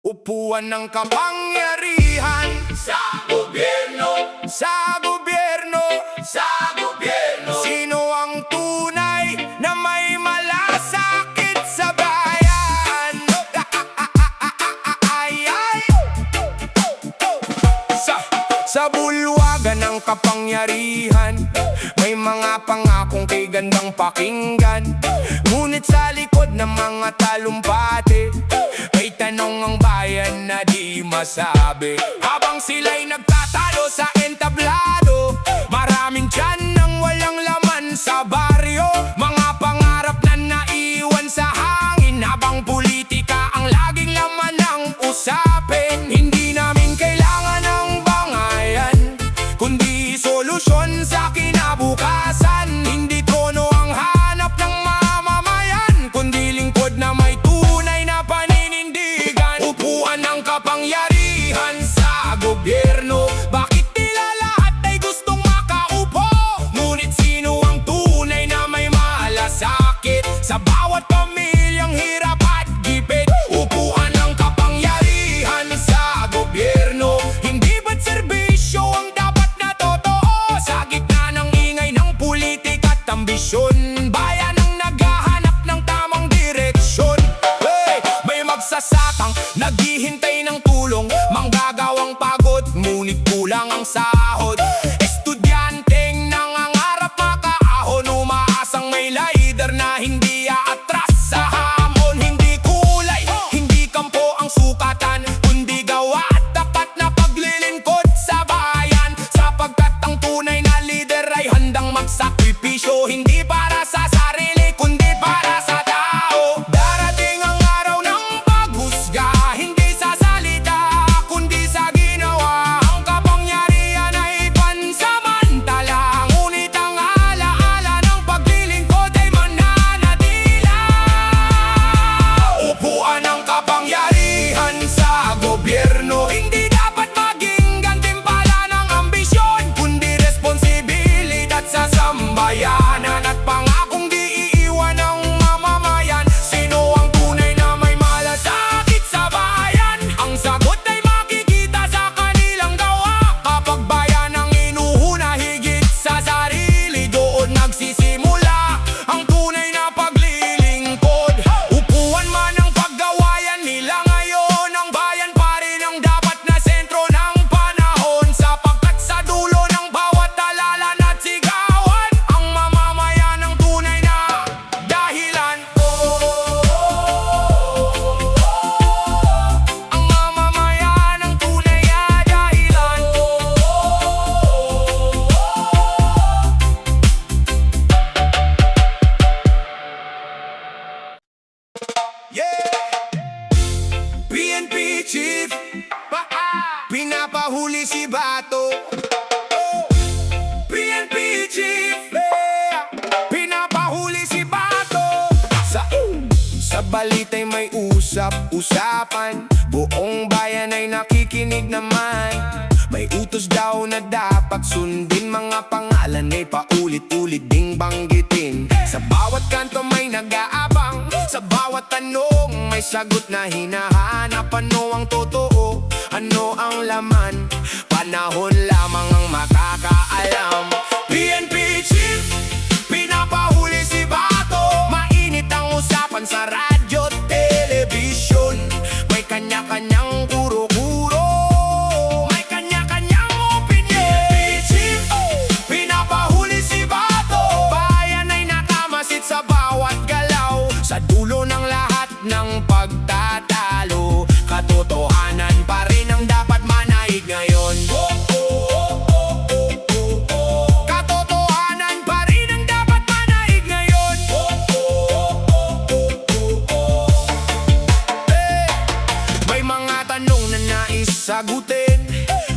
Upuan ng kapangyarihan Sa gobyerno, sa gobyerno. sa gobyerno. Sino ang tunay na may malasakit sa bayan? Ay, ay. Sa bulwagan ng kapangyarihan, may mga pangakong kay gandang pakinggan. Ngunit sa likod ng mga talumpati, may tanong ang bayan na di masabi. Habang sila'y nagtatalo sa entablado, maraming tiyan nang walang laman sa baryo. Mga pangarap na naiwan sa hangin, habang politika ang laging laman ng usapin. Hindi namin kailangan ng bangayan, kundi solusyon sa kinabukasan. Hindi trono ang hanap ng mamamayan, kundi lingkod na may tunay na paninindigan. Upuan ng kapangyarihan sa gobyerno. Bakit nila lahat ay gustong makaupo? Ngunit sino ang tunay na may malasakit sa bawat pamilyang hirap at gipit? Upuan ng kapangyarihan sa gobyerno. Hindi ba't serbisyo ang dapat na totoo? Sa gitna ng ingay ng politika at ambisyon, bayan ang naghahanap ng tamang direksyon. Hey, may magsasakang naghihintay ng tulong, manggagawang pagod, ngunit kulang ang sahod. Estudyanteng nangangarap makaahon, umaasang may leader na hindi aatras sa hamon. Hindi kulay, hindi kampo ang sukatan, kundi gawa at tapat na paglilingkod sa bayan. Sapagkat ang tunay na leader ay handang magsakripisyo, hindi para sa sarili, kundi para sa tao. Darating ang araw ng paghusga, hindi sa salita, kundi sa ginawa. Ang kapangyarihan ay pansamantala, ngunit ang alaala ng paglilingkod ay mananatila. Upuan ng kapangyarihan sa gobyerno, hindi dapat maging gantimpala ng ambisyon, kundi responsibilidad sa sambayanan at pangakong di iiwan ng mamamayan. Sino ang tunay na may malasakit sa bayan? Ang sagot ay makikita sa kanilang gawa. Kapag bayan ang inuuna higit sa sarili, doon nagsisimula ang tunay na paglilingkod. Upuan man ang paggawayan nila ngayon, ang bayan pa rin ang dapat na sentro ng panahon. Sapagkat sa dulo ng bawat dalalan at sigawan, ang mamamayan ang tunay na dahilan. Ang mamamayan ang tunay na dahilan. Yeah! PNP Chief, pinapahuli si Bato. PNP Chief, pinapahuli si Bato. Sa balita'y may usap-usapan, buong bayan ay nakikinig naman. May utos daw na dapat sundin, mga pangalan ay paulit-ulit ding banggitin. Sa bawat kanto may nag-aabang, sa bawat tanong may sagot na hinahanap. Ano ang totoo? Ano ang laman? Panahon lamang ang makakaalam. PNP Chief, pinapahuli si Bato. Mainit ang usapan sa radyo, telebisyon. May kanya-kanyang kuro-kuro, may kanya-kanyang opinion. PNP Chief, pinapahuli si Bato. Bayan ay nakamasid sa bawat galaw, sa dulo ng lahat ng pagtatalo. Katotohanan pa rin ang dapat manaig ngayon. Katotohanan pa rin ang dapat manaig ngayon. May mga tanong na nais sagutin,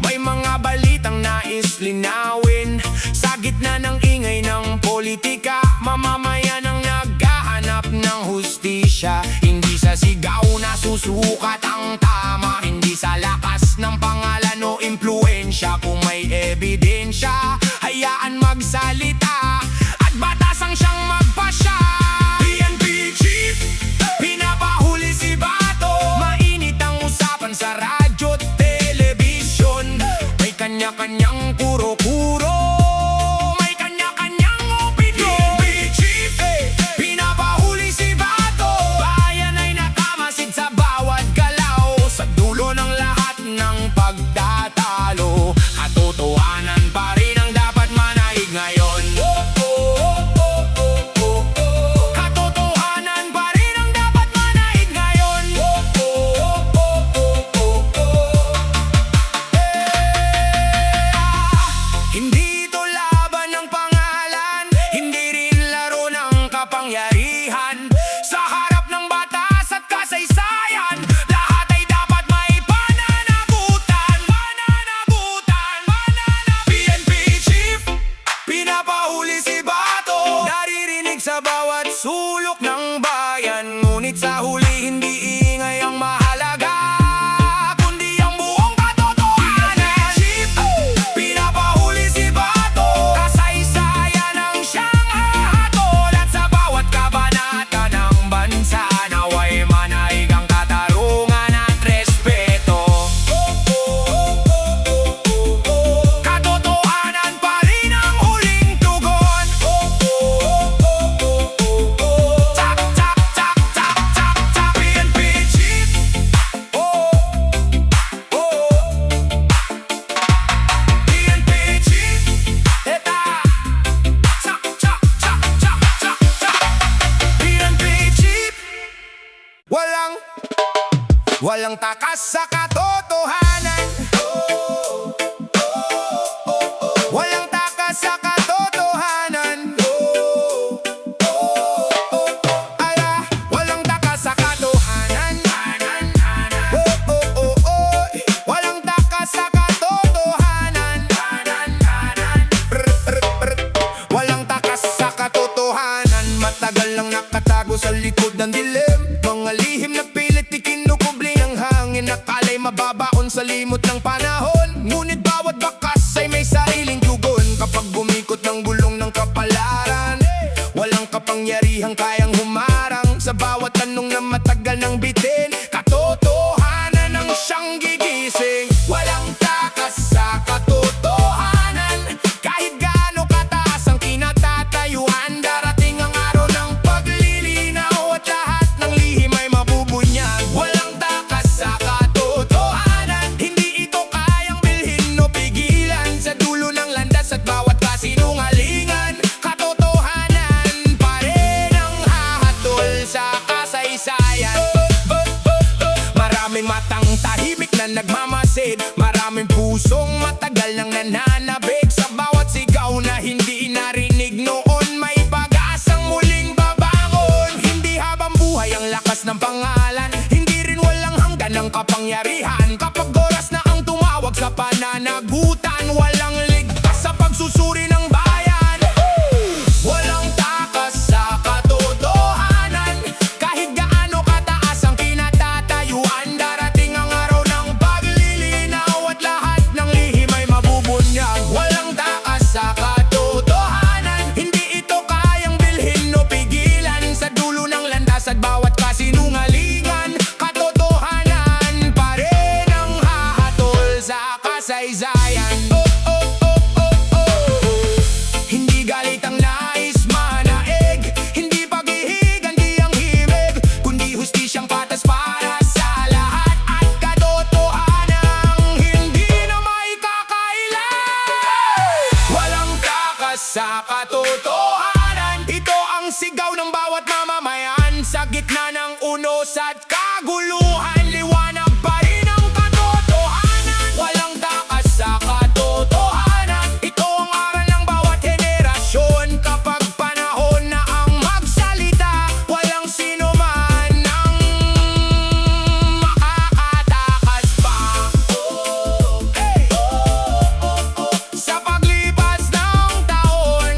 may mga balitang nais linawin. Sa gitna ng ingay ng politika, mamamayan ang naghahanap ng hustisya. Hindi sa sigaw na susukat ang tama, hindi sa lakas ng pangalan o impluensya. Kung may ebidensya, hayaan magsalita at batasang siyang magpasya. PNP Chief, pinapahuli si Bato. Mainit ang usapan walang takas sa katotohanan. Walang takas sa katotohanan. Ala, walang takas sa katotohanan. Walang takas sa katotohanan. Walang takas sa katotohanan. Matagal lang nakatago sa likod ng dilim. Mga lihim na pilit ikinukubli ng hangin. Nakala'y mababaon sa limot ng panahon. Ngunit bawat bakas ay may sariling tugon. Kapag gumikot ng gulong ng kapalaran, walang kapangyarihang kayang humarang sa bawat tanong na matagal nang bitin. Katotohanan ang siyang gigising. Walang takas sa katotohanan. Kahit gaano kataas ang kinatatayuan, darating ang araw ng paglilinaw at lahat ng lihim ay mabubunyag. Walang takas sa katotohanan. Hindi ito kayang bilhin o pigilan sa dulo ng landas at bawat kasinungalingan. Katotohanan pa rin ang hahatol sa kasaysayan. Maraming matang tahimik na nagmamasid. Maraming pusong matagal nang nananabik. Sa bawat sigaw na hindi narinig noon, may pag-asang muling babangon. Hindi habang buhay ang lakas ng pangalan, hindi rin walang hanggan ang kapangyarihan. Kapag oras na ang tumawag sa pananagutan, walang ligtas sa pagsusuri ng bayan. Walang takas sa katotohanan. Kahit gaano kataas ang kinatatayuan, darating ang araw ng paglilinaw at lahat ng lihim ay mabubunyag. Walang takas sa katotohanan. Hindi ito kayang bilhin o pigilan sa dulo ng landas at bawat kasinungalingan. Katotohanan pa rin ang hahatol sa kasaysayan. Hindi galit ang nais manaig, hindi pag-ihig, hindi ang himig, kundi hustisyang patas para sa lahat at katotohanang hindi na maikakailan. Walang takas sa katotohanan. Ito ang sigaw ng bawat mamamayan sa gitna ng unos at kaguluhan. Liwanag pa rin ang katotohanan. Walang takas sa katotohanan. Ito ang aral ng bawat henerasyon. Kapag panahon na ang magsalita, walang sino man ang makakatakas pa. Sa paglipas ng taon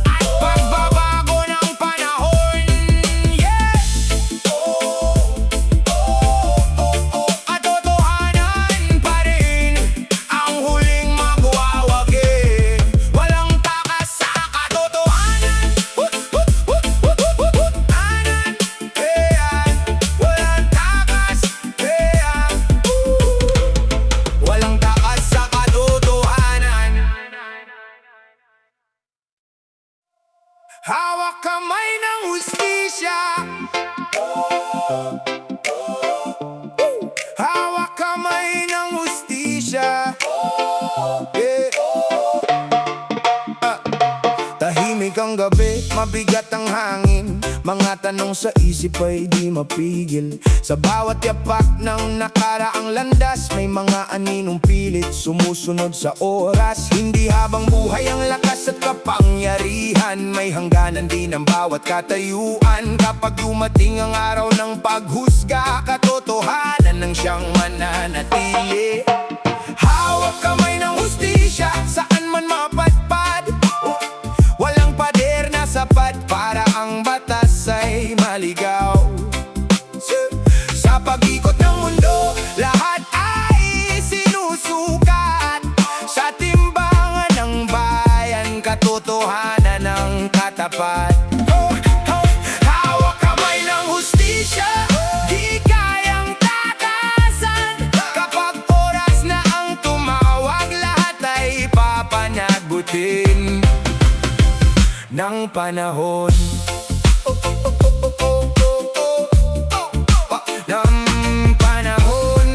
at pagbabago ng panahon, katotohanan pa rin ang huling magwawagi. Walang takas sa katotohanan. Walang takas. Walang takas sa katotohanan. Hawak kamay ng hustisya. Hawak kamay ng hustisya. Tahimik ang gabi, mabigat ang hangin. Mga tanong sa isip ay di mapigil. Sa bawat yapak ng nakaraang landas, may mga aninong pilit sumusunod sa oras. Hindi habang buhay ang lakas at kapangyarihan, may hangganan din ang bawat katayuan. Kapag dumating ang araw ng paghusga, katotohanan ang siyang mananatili. Hawak kamay ng hustisya, saan man mapadpad. Walang pader na sapat para ang batas ay maligaw. Sa pag-ikot ng mundo, lahat ay sinusukat. Sa timbangan ng bayan, katotohanan ang katapat. Hawak kamay ng hustisya, di kayang takasan. Kapag oras na ang tumawag, lahat ay papanagutin ng panahon. Ng panahon.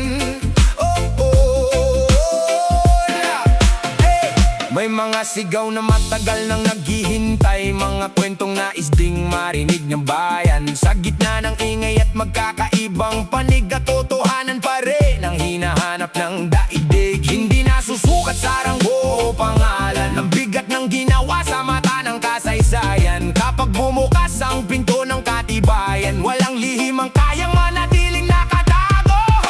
May mga sigaw na matagal nang naghihintay, mga kwentong nais ding marinig ng bayan. Sa gitna ng ingay at magkakaibang panig, katotohanan pa rin ang hinahanap ng daigdig. Hindi nasusukat sa ranggo o pangalan, ang bigat ng ginawa sa mata ng kasaysayan. Kapag bumukas ang pinto ng katibayan, walang lihim ang kayang manatiling nakatago.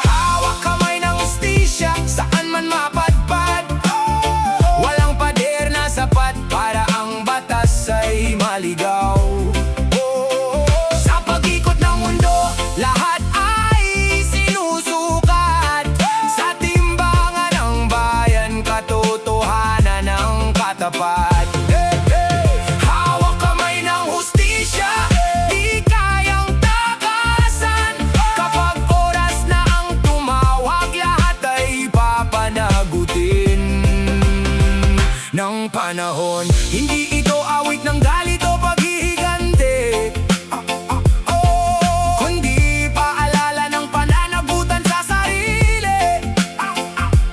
Hawak kamay ng hustisya, saan man mapadpad. Walang pader na sapat para ang batas ay maligaw. Sa pag-ikot ng mundo, lahat ay sinusukat. Sa timbangan ng bayan, katotohanan ng katapat. Hawak kamay ng hustisya, di kayang takasan. Kapag oras na ang tumawag, lahat ay papanagutin ng panahon. Hindi ito awit ng galit o paghihigante, kundi paalala ng pananagutan sa sarili.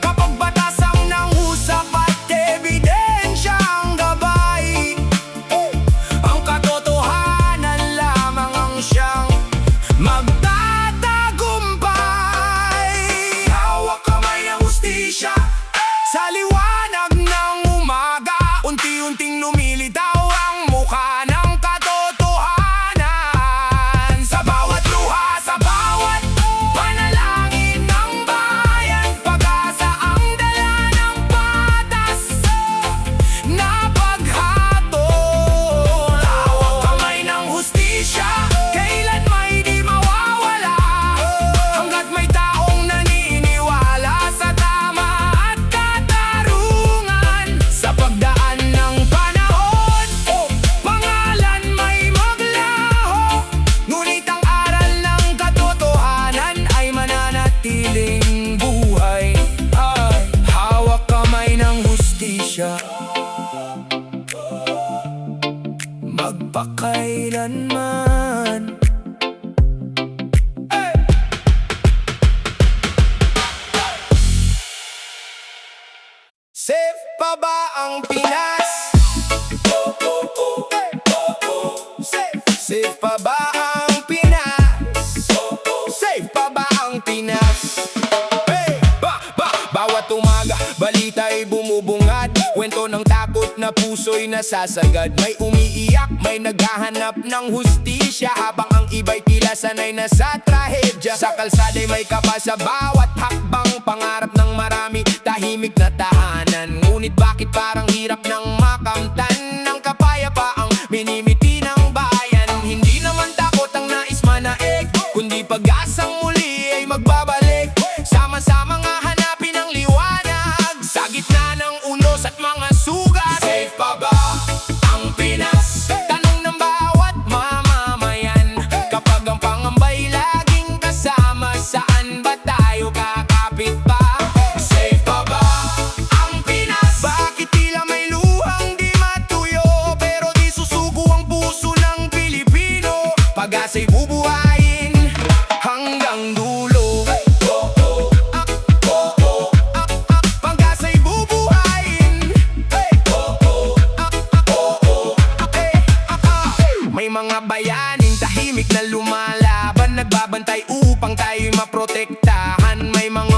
Kapag batas ang nangusap at ebidensya ang gabay, ang katotohanan lamang ang siyang magtatagumpay. Hawak kamay ng hustisya, sa liwanag ng umaga, unti-unting lumilitaw ang mukha ng katotohanan. Sa bawat luha, sa bawat panalangin ng bayan, pag-asa ang dala ng patas na paghatol. Hawak kamay ng hustisya, kailan may di mawawala, hanggat may taong naniniwala sa tama at katarungan. Sa pagdaan ng panahon, pangalan may maglaho, ngunit ang aral ng katotohanan ay mananatiling buhay. Ay, hawak kamay ng hustisya, magpakailanman. Safe pa ba ang Pinas? Safe pa ba ang Pinas? Safe pa ba ang Pinas? Hey! Bawat umaga, balita ay bumubungad, kwento ng takot na puso'y nasasagad. May umiiyak, may naghahanap ng hustisya, habang ang iba'y tila sanay na sa trahedya. Sa kalsada'y may kaba sa bawat hakbang, pangarap ng marami, tahimik na tahanan. Ngunit bakit parang hirap ng makamtan ng kapayapaang minimiti ng bayan? Hindi naman takot ang nais manaig, kundi pag-asang muli ay magbabalik. Sama-sama nga hanapin ang liwanag sa gitna ng unos at mga sugat. Safe pa ba ang Pinas? Tanong ng bawat mamamayan, kapag ang pangambay laging kasama, saan ba tayo kakapit pa? Safe pa ba ang Pinas? Bakit tila may luhang di matuyo, pero di susugo ang puso ng Pilipino? Pag-asa'y bubuhayin hanggang dulo. Pag-asa'y bubuhayin. May mga bayaning tahimik na lumalaban, nagbabantay upang tayo'y maprotektahan. May mga